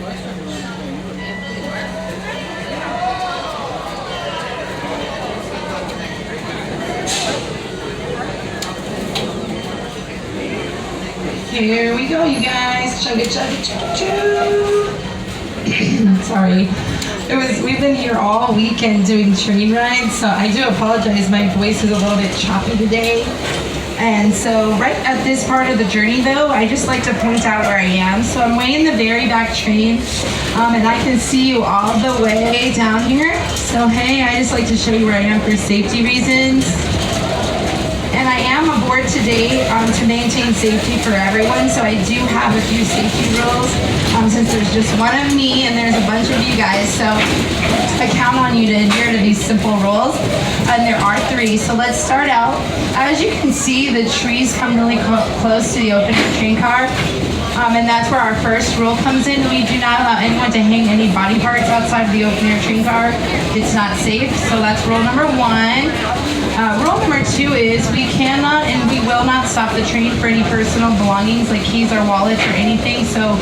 Here we go, you guys. Chugga, chugga, chugga, choo. Sorry. We've been here all weekend doing train rides, so I do apologize. My voice is a little bit choppy today. And so right at this part of the journey, though, I just like to point out where I am. So I'm way in the very back train, and I can see you all the way down here. So hey, I just like to show you where I am for safety reasons. And I am aboard today to maintain safety for everyone, so I do have a few safety rules since there's just one of me and there's a bunch of you guys, so I count on you to adhere to these simple rules, and there are three. So let's start out. As you can see, the trees come really close to the open air train car, and that's where our first rule comes in. We do not allow anyone to hang any body parts outside of the open air train car. It's not safe, so that's rule number one. Rule number two is we cannot and we will not stop the train for any personal belongings like keys or wallets or anything, so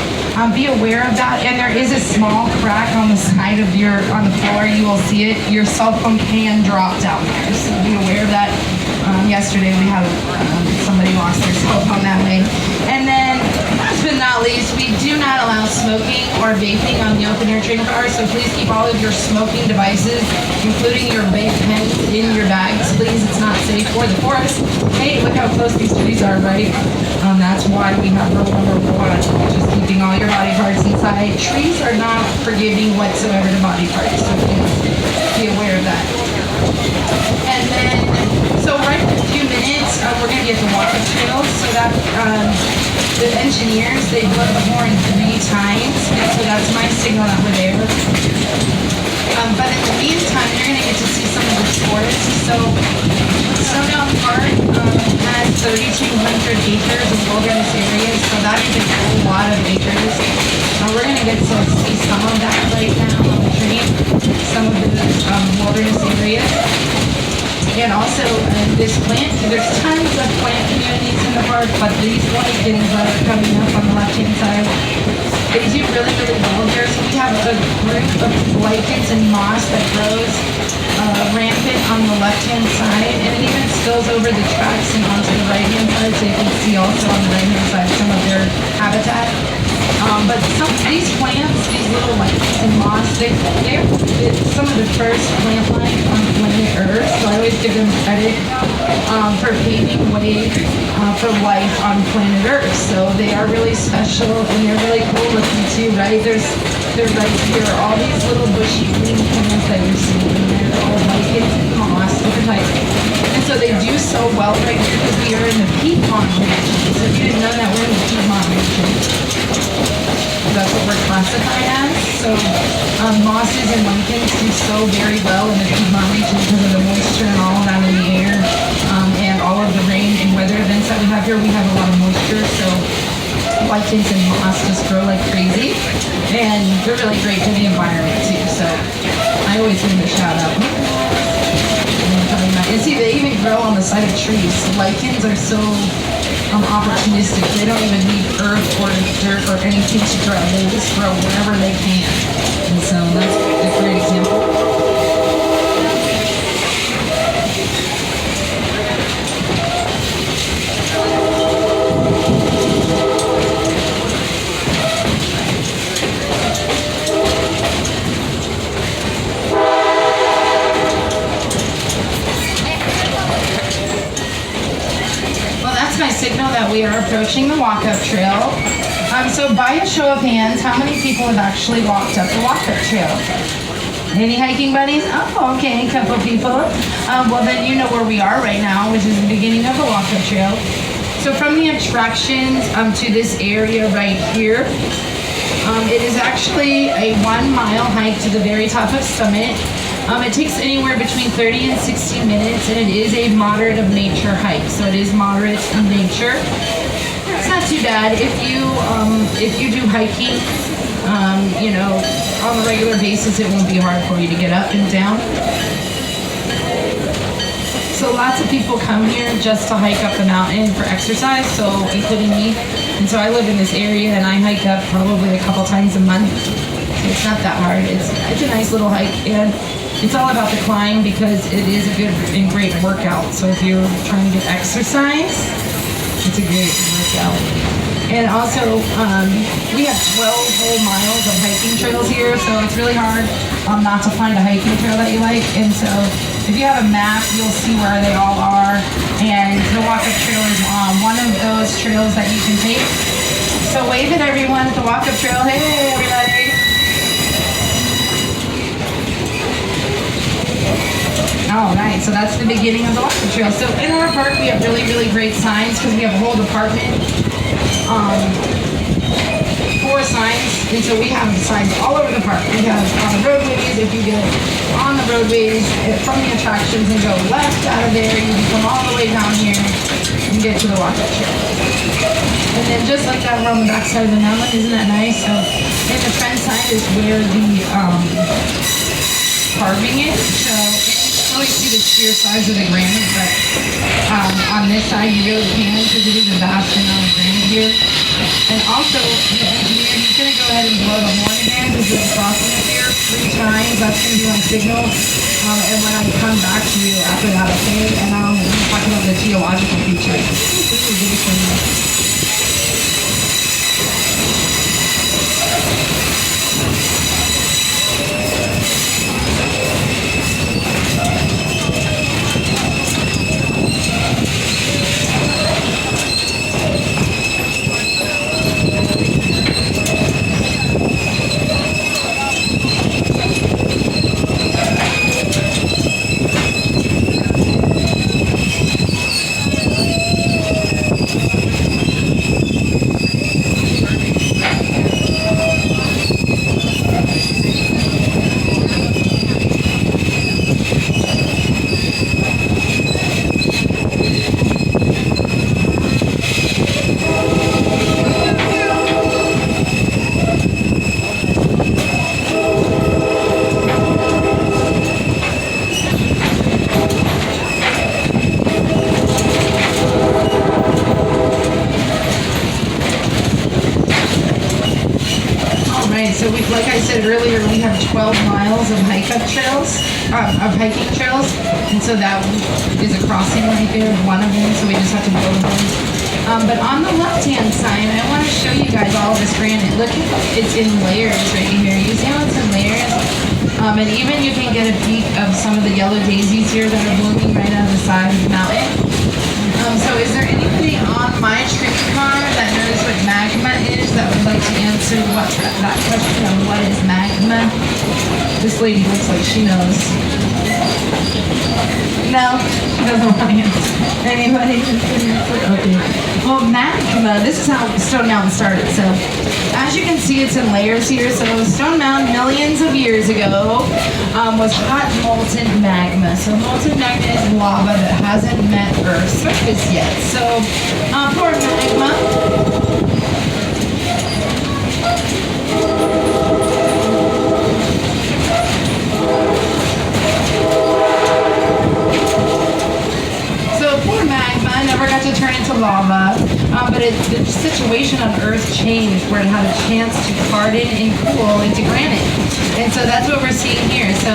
be aware of that. And there is a small crack on the side of on the floor. You will see it. Your cell phone can drop down there, so be aware of that. Yesterday we had somebody lost their cell phone that way. And then, last but not least, we do not allow smoking or vaping on the open air train car, so please keep all of your smoking devices, including your vape pens, in your bags, please. It's not safe for the forest. Hey, look how close these trees are, right? That's why we have rule number one, just keeping all your body parts inside. Trees are not forgiving whatsoever to body parts, so please be aware of that. And then, so right in a few minutes, we're going to get the walk-up trail, so that the engineers, they blow the horn 3 times, so that's my signal that we're there. But in the meantime, you're going to get to see some of the sports. So Snowdown Park has 3,200 acres of wilderness areas, so that is a whole lot of acres. We're going to get to see some of that right now on the train, some of the wilderness areas. And also this plant, there's tons of plant communities in the park, but these lichens that are coming up on the left-hand side, they do really, really well here. So we have a group of lichens and moss that grows rampant on the left-hand side, and it even spills over the tracks and onto the right-hand side, so you can see also on the right-hand side some of their habitat. But these plants, these little lichens and moss, they're some of the first plant life on planet Earth, so I always give them credit for paving way for life on planet Earth. So they are really special and they're really cool looking too, right? They're right here, all these little bushy green plants that you're seeing, they're all lichens and moss, different types. And so they do so well right here because we are in the Piedmont region. So if you didn't know that, we're in the Piedmont region. That's what we're classified as. So mosses and lichens do so very well in the Piedmont region because of the moisture and all of that in the air, and all of the rain and weather events that we have here. We have a lot of moisture, so lichens and moss just grow like crazy, and they're really great for the environment too. So I always give them a shout out. And see, they even grow on the side of trees. Lichens are so opportunistic. They don't even need earth or dirt or anything to grow. They just grow wherever they can. And so that's a great example. My signal that we are approaching the walk-up trail. So by a show of hands, how many people have actually walked up the walk-up trail? Any hiking buddies? Oh, okay, a couple people. Well, then you know where we are right now, which is the beginning of the walk-up trail. So from the attractions to this area right here, it is actually a 1-mile hike to the very top of Summit. It takes anywhere between 30 and 60 minutes, and it is a moderate of nature hike, so it is moderate of nature. It's not too bad if you do hiking, you know, on a regular basis. It won't be hard for you to get up and down. So lots of people come here just to hike up the mountain for exercise, so including me. And so I live in this area and I hike up probably a couple times a month. So it's not that hard. It's a nice little hike, and it's all about the climb because it is a good and great workout. So if you're trying to get exercise, it's a great workout. And also, we have 12 whole miles of hiking trails here, so it's really hard not to find a hiking trail that you like. And so if you have a map, you'll see where they all are. And the walk-up trail is one of those trails that you can take. So wave at everyone at the walk-up trail. Hey, everybody. All right, so that's the beginning of the walking trail. So in our park, we have really, really great signs because we have a whole department, 4 signs, and so we have signs all over the park. We have on the roadways. If you get on the roadways from the attractions and go left out of there, you can come all the way down here and get to the walk-up trail. And then just like that, we're on the back side of the mountain. Isn't that nice? So in the front side is where the carving is. So really see the sheer size of the granite, but on this side you really can because it is a vast amount of granite here. And also, the engineer, he's going to go ahead and blow the horn again because there's a crossing up here 3 times. That's going to be my signal. And when I come back to you after that, okay? And I'll talk about the geological features. This is really cool. So like I said earlier, we have 12 miles of hiking trails, and so that is a crossing right there, one of them, so we just have to build them. But on the left-hand side, I want to show you guys all of this granite. Look, it's in layers right here. You see how it's in layers? And even you can get a peek of some of the yellow daisies here that are blooming right on the side of the mountain. So is there anybody on my trip car that knows what magma is that would like to answer that question of what is magma? This lady looks like she knows. No, she doesn't want to answer. Anybody? Okay. Well, magma, this is how Stone Mountain started. So as you can see, it's in layers here. So Stone Mountain, millions of years ago, was hot molten magma. So molten magma is lava that hasn't met Earth's surface yet. So for magma, never got to turn into lava, but the situation on Earth changed where it had a chance to harden and cool into granite. And so that's what we're seeing here. So,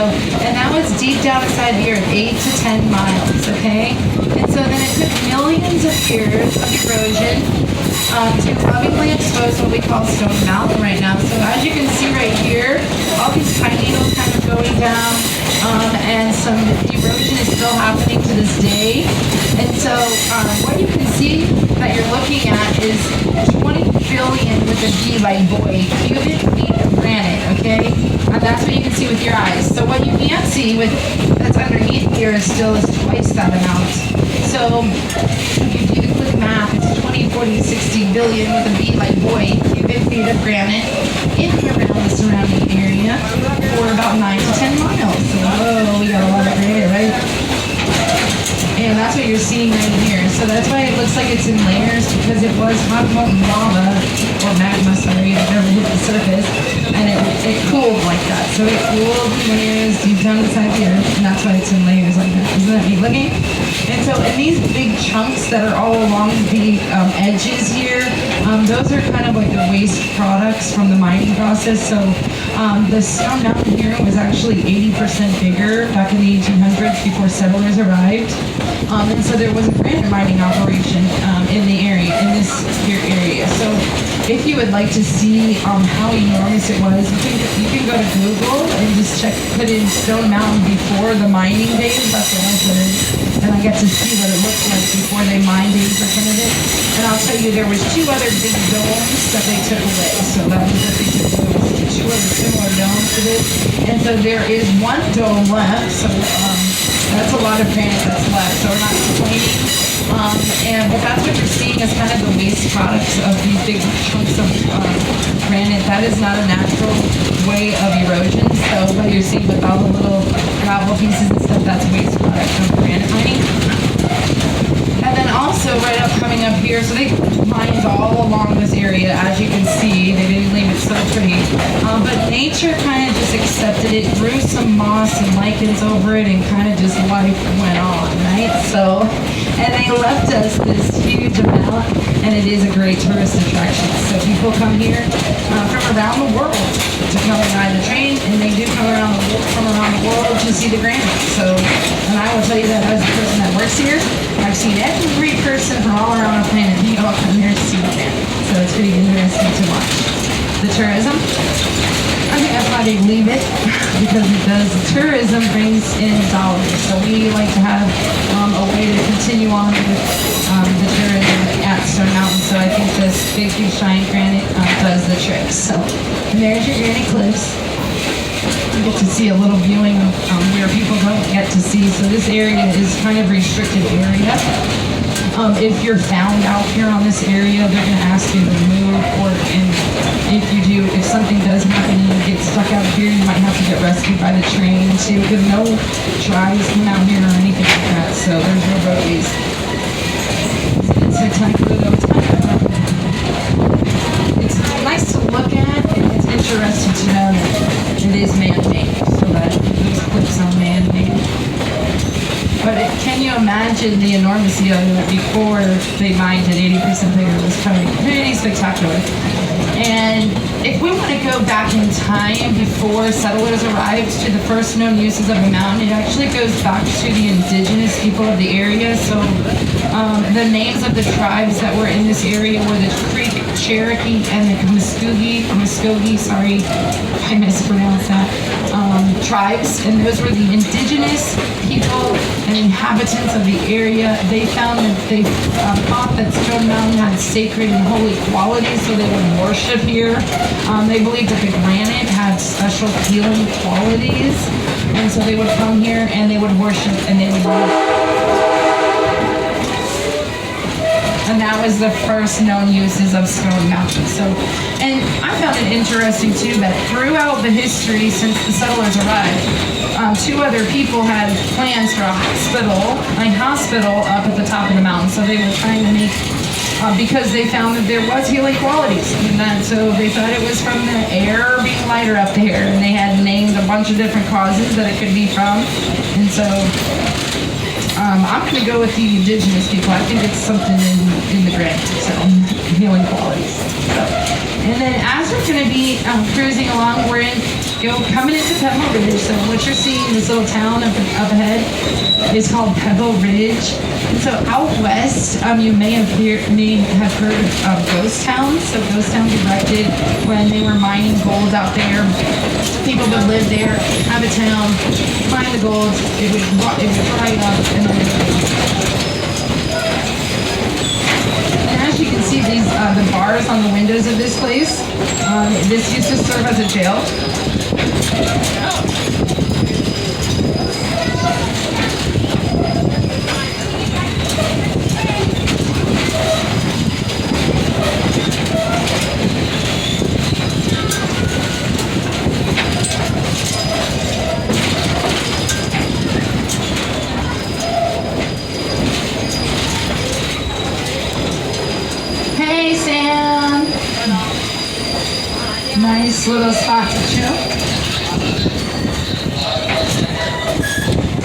and that was deep down inside the Earth, 8 to 10 miles, okay? And so then it took millions of years of erosion to lovingly expose what we call Stone Mountain right now. So as you can see right here, all these pine needles kind of going down, and some erosion is still happening to this day. And so what you can see that you're looking at is 20 billion with a B like boy cubic feet of granite, okay? And that's what you can see with your eyes. So what you can't see with that's underneath here is still is twice that amount. So if you do the quick math, it's 20, 40, 60 billion with a B like boy cubic feet of granite in and around the surrounding area for about 9 to 10 miles. So, whoa, we got a lot of granite, right? And that's what you're seeing right here. So that's why it looks like it's in layers because it was hot molten lava, or magma, sorry, that never hit the surface. and it cooled like that. So it cooled in layers deep down inside the earth, and that's why it's in layers like that. Isn't that neat looking? And so in these big chunks that are all along the edges here, those are kind of like the waste products from the mining process. So the Stone Mountain here was actually 80% bigger back in the 1800s before settlers arrived. And so there was a granite mining operation in the area, in this here area. So if you would like to see how enormous it was, you can go to Google and just put in Stone Mountain before the mining days. That's what I put in. And I get to see what it looks like before they mined 80% of it. And I'll tell you, there was 2 other big domes that they took away. So that was what they took away, was 2 other similar domes to this. And so there is 1 dome left. So that's a lot of granite that's left. So we're not complaining. But that's what you're seeing as kind of the waste products of these big chunks of granite. That is not a natural way of erosion. So what you're seeing with all the little gravel pieces and stuff, that's waste product from granite mining. And then also right up coming up here, so they mined all along this area, as you can see. They didn't leave it so pretty. But nature kind of just accepted it, grew some moss and lichens over it, and kind of just life went on, right? So, and they left us this huge amount, and it is a great tourist attraction. So people come here from around the world to come and ride the train, and they do come from around the world to see the granite. So, and I will tell you that as a person that works here, I've seen every person from all around the planet. They all come here to see the granite. So it's pretty interesting to watch. The tourism, I think that's why they leave it, because it does. Tourism brings in dollars. So we like to have a way to continue on with the tourism at Stone Mountain. So I think this big, huge, giant granite does the trick. So and there's your granite cliffs. You get to see a little viewing where people don't get to see. So this area is kind of restricted area. If you're found out here on this area, they're going to ask you to move, and if something does happen and you get stuck out here, you might have to get rescued by the train too, because no tribes come out here or anything like that. So there's no roadways. It's spectacular though. It's nice to look at, and it's interesting to know that it is man-made, so that those cliffs are man-made. But can you imagine the enormity of it before they mined at 80% bigger? It was pretty spectacular. And if we want to go back in time before settlers arrived to the first known uses of the mountain, it actually goes back to the indigenous people of the area. So the names of the tribes that were in this area were the Creek, Cherokee, and the Muskogee, sorry if I mispronounced that, tribes. And those were the indigenous people and inhabitants of the area. They found that they thought that Stone Mountain had sacred and holy qualities, so they would worship here. They believed that the granite had special healing qualities, and so they would come here and they would worship and they would and that was the first known uses of Stone Mountain. So, and I found it interesting too that throughout the history since the settlers arrived, 2 other people had plans for a hospital up at the top of the mountain. So they were trying to make, because they found that there was healing qualities, and that, so they thought it was from the air being lighter up there, and they had named a bunch of different causes that it could be from, and so. I'm going to go with the indigenous people. I think it's something in the granite, so healing qualities. So, and then as we're going to be cruising along, we're coming into Pebble Ridge. So what you're seeing, this little town up ahead, is called Pebble Ridge. And so out west, you may have heard of ghost towns. So ghost towns erected when they were mining gold out there. People would live there, have a town, mine the gold. It would dry up, and then and as you can see, these the bars on the windows of this place. This used to serve as a jail. Nice little spot to chill.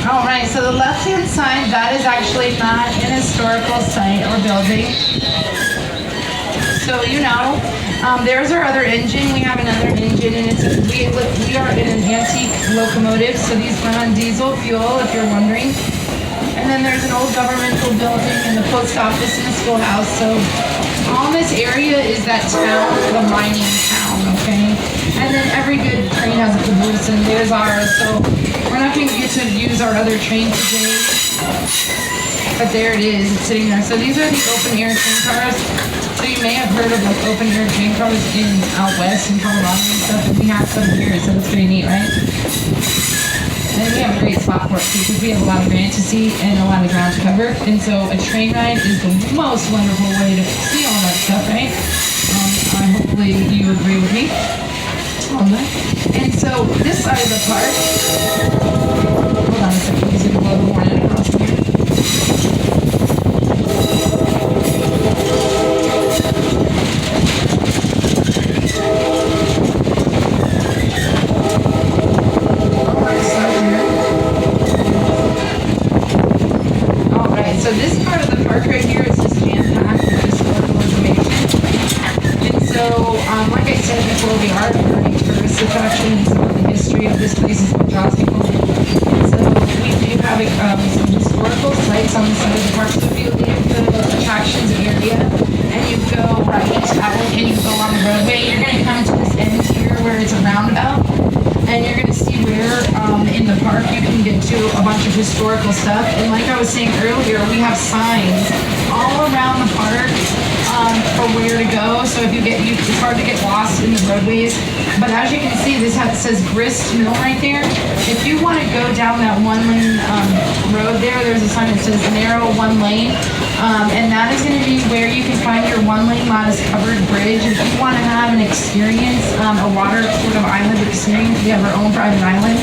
All right, so the left-hand side, that is actually not an historical site or building. So there's our other engine. We have another engine, and we are in an antique locomotive, so these run on diesel fuel, if you're wondering. And then there's an old governmental building and the post office and the schoolhouse. So all this area is that town, the mining town, okay? And then every good train has a caboose, and there's ours. So we're not going to get to use our other train today. But there it is, it's sitting there. So these are the open air train cars. So you may have heard of like open air train cars out west in Colorado and stuff, and we have some here, so it's pretty neat, right? And we have a great spot for it too, because we have a lot of ground to see and a lot of ground to cover. And so a train ride is the most wonderful way to see all that stuff, right? Hopefully you agree with me on that. And so this side of the park, hold on a second, he's gonna blow the horn across here. So this part of the park right here is just jam-packed with historical information. And so, like I said before, we are learning tourist attraction, and some of the history of this place is what draws people. And so we do have some historical sites on the side of the park. So if you leave the attractions area and you go right out and you go on the roadway, you're going to come to this end here where it's a roundabout. And you're going to see where in the park you can get to a bunch of historical stuff. And like I was saying earlier, we have signs all around the park for where to go. So if it's hard to get lost in the roadways. But as you can see, says Grist Mill right there. If you want to go down that one-lane road there's a sign that says narrow one lane. And that is going to be where you can find your one-lane lattice covered bridge. If you want to have an experience, a water sort of island experience, we have our own private island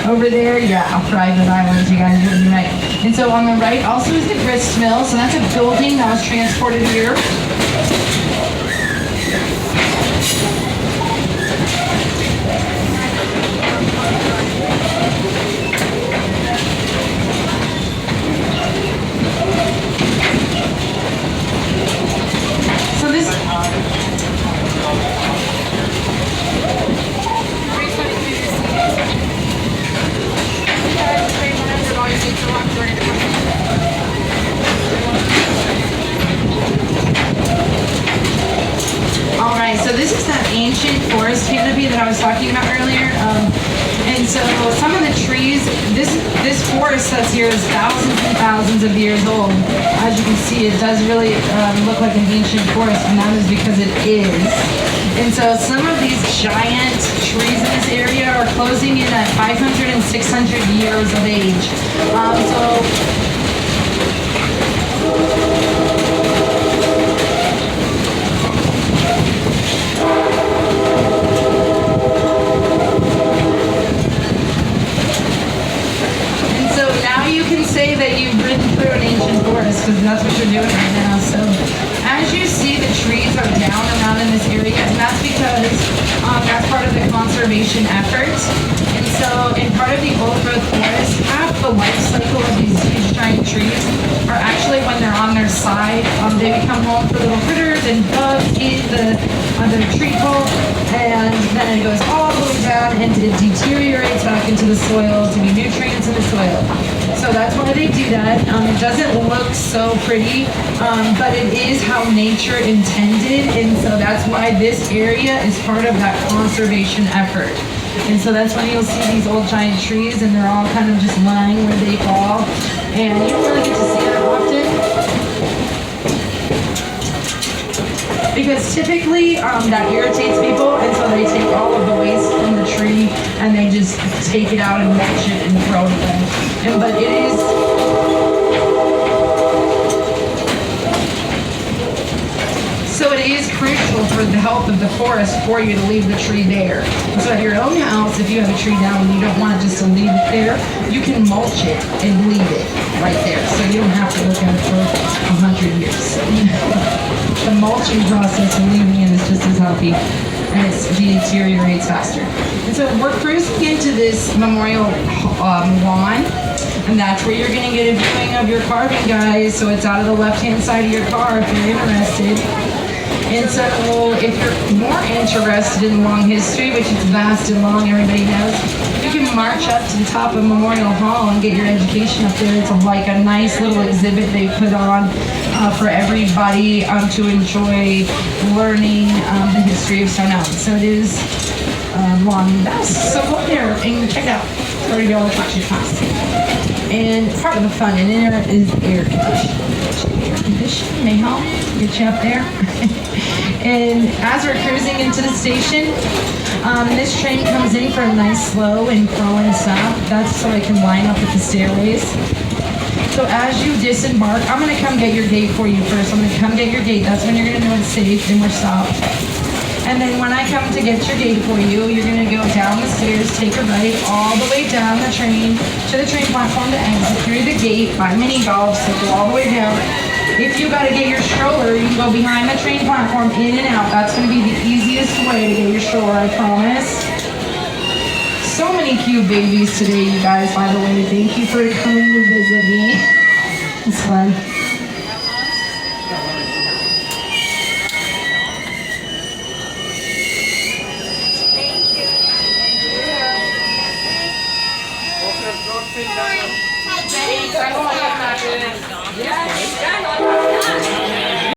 over there. Yeah, private islands, you guys would be right. And so on the right also is the grist mill. So that's a building that was transported here. So this is that ancient forest canopy that I was talking about earlier. And so some of the trees, this forest that's here is thousands and thousands of years old. As you can see, it does really look like an ancient forest, and that is because it is. And so some of these giant trees in this area are closing in at 500 and 600 years of age. Say that you've ridden through an ancient forest, because that's what you're doing right now. So as you see, the trees are down around in this area, and that's because that's part of the conservation efforts. And so in part of the old growth forest, half the life cycle of these huge giant trees are actually when they're on their side. They become home for little critters and bugs eat the tree pulp, and then it goes all the way down and it deteriorates back into the soil to be nutrients in the soil. So that's why they do that. It doesn't look so pretty, but it is how nature intended, and so that's why this area is part of that conservation effort. And so that's when you'll see these old giant trees, and they're all kind of just lying where they fall, and you don't really get to see that often. Because typically that irritates people, and so they take all of the waste from the tree and they just take it out and mulch it and throw it away. But it is so it is crucial for the health of the forest for you to leave the tree there. So at your own house, if you have a tree down and you don't want it just to leave it there, you can mulch it and leave it right there. So you don't have to look at it for 100 years. The mulching process and leaving it is just as healthy. and it deteriorates faster. And so we're cruising into this memorial lawn, and that's where you're going to get a viewing of your carving, guys. So it's out of the left-hand side of your car if you're interested. And so if you're more interested in long history, which is vast and long, everybody knows, you can march up to the top of Memorial Hall and get your education up there. It's like a nice little exhibit they put on for everybody to enjoy learning the history of Stone Mountain. So it is long and vast. So go there and check it out. It's already got all the class. And part of the fun in there is air conditioning. Air conditioning may help get you up there. And as we're cruising into the station, this train comes in for a nice slow and crawling stop. That's so it can line up with the stairways. So as you disembark, I'm going to come get your gate for you first. I'm going to come get your gate. That's when you're going to know it's safe and we're stopped. And then when I come to get your gate for you, you're going to go down the stairs, take a right all the way down the train to the train platform to exit through the gate by mini golf, so go all the way down. If you got to get your stroller, you can go behind the train platform in and out. That's going to be the easiest way to get your stroller, I promise. So many cute babies today, you guys, by the way. Thank you for coming to visit me. It's fun.